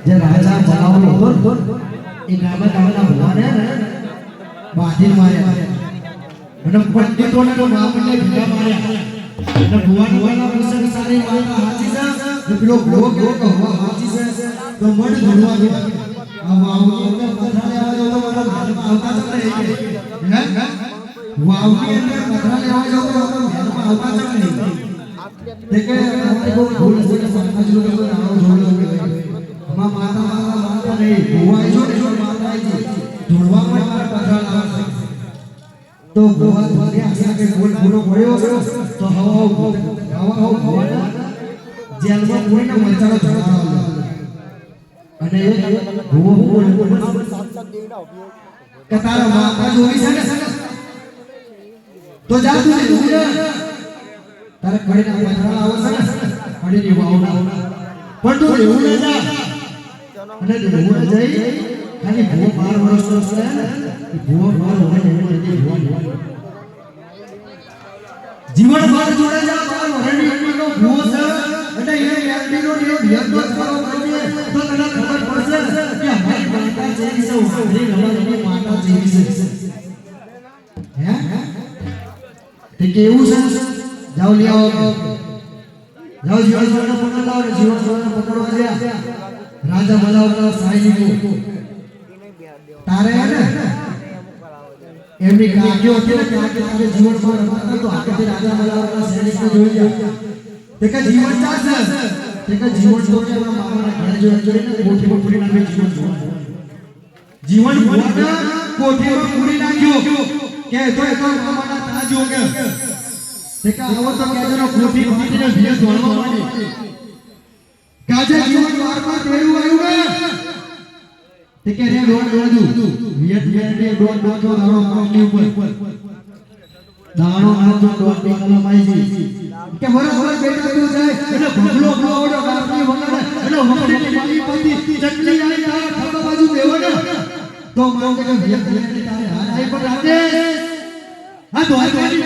જે રાજા બનાવલો હતો એ ગામના ભગવાને બાંધી માર્યા અને પંડિતોને તો બાપને ભીગા માર્યા અને ભગવાનના પ્રસંગ સારી વાત હાચી છે તો પેલો ભોગ કહવા હાચી છે તો મડ જોડવા દે આ વાવની અંદર પથરા લેવા જાવ તો મારા ઘરમાં આવતા જ નહીં હે વાવની અંદર પથરા લેવા જાવ તો મારા ઘરમાં આવતા જ નહીં દેખે આપણે કોઈ ભૂલ છે સમાજ લોકો તો નામ જોડો અમા માતા નહીં ભોવાઈ જો ને માતા છે જોડવા માટે મારા પથરા લાવવા તો ભોવા ભોગે આશા કે કોઈ પૂરો પડ્યો તો હવા જેલમાં કોઈને મચાડો ચડાવવાનો અને ભૂવો કે તારા માતા જોઈ છે ને તો જા તું જોઈ તારે કડીના પથરા લાવો છે ને કડીની વાવના પણ તું એવું ન જા અને એવું ન જઈ ખાલી ભૂવો 12 વર્ષનો છે ને ભૂવો 12 હોય એવું નથી ભૂવો જીવન ભર જોડે જા તારો હરણીનો ભૂવો છે અને એ વ્યક્તિનો નિયંત્રણ કરવો પડશે તો તને ખબર પડશે કે અમારી માતા જેવી છે અમારી રવાની માતા જેવી છે હે તે કેવું છે જાઓ લે આવો જાઓ જીવન ભરનો પકડ લાવો ને જીવન ભરનો પકડવા ગયા રાજા બનાવના સૈનિકો તારે હે ને એમની કાગ્યો હતી ને કાગે તારે જીવન ભર રમતા તો આખે રાજા બનાવના સૈનિકો જોઈ ગયા તે કે જીવન ચાલશે તે કે જીવન જોડે મામાના ઘરે જોઈને કોઠીમાં પૂરી નાખી જીવન ભોગના કોઠીમાં પૂરી નાખ્યો કે તો મામાના તાજ હો કે તે કે આવો તો કેજનો કોઠી ભાંગીને ભીએ દોડવા માંડી કાજે જીવન વારમાં તેડું આવ્યું ને તે કે રે દોડ વિયત ને દોડ દાણો મામલી ઉપર દાણો આજો દોડ લમાઈ ગઈ કે વરસ બેટા તું જાય એટલે ભગલો ભલોડો ગામની વગર એટલે વગરની માલી પતિ ચટલી આવી તારા ખભા બાજુ બેવો ને તો માંગે કે વિયત તારે હાર આઈ પર રાતે આ તો આ ગાડી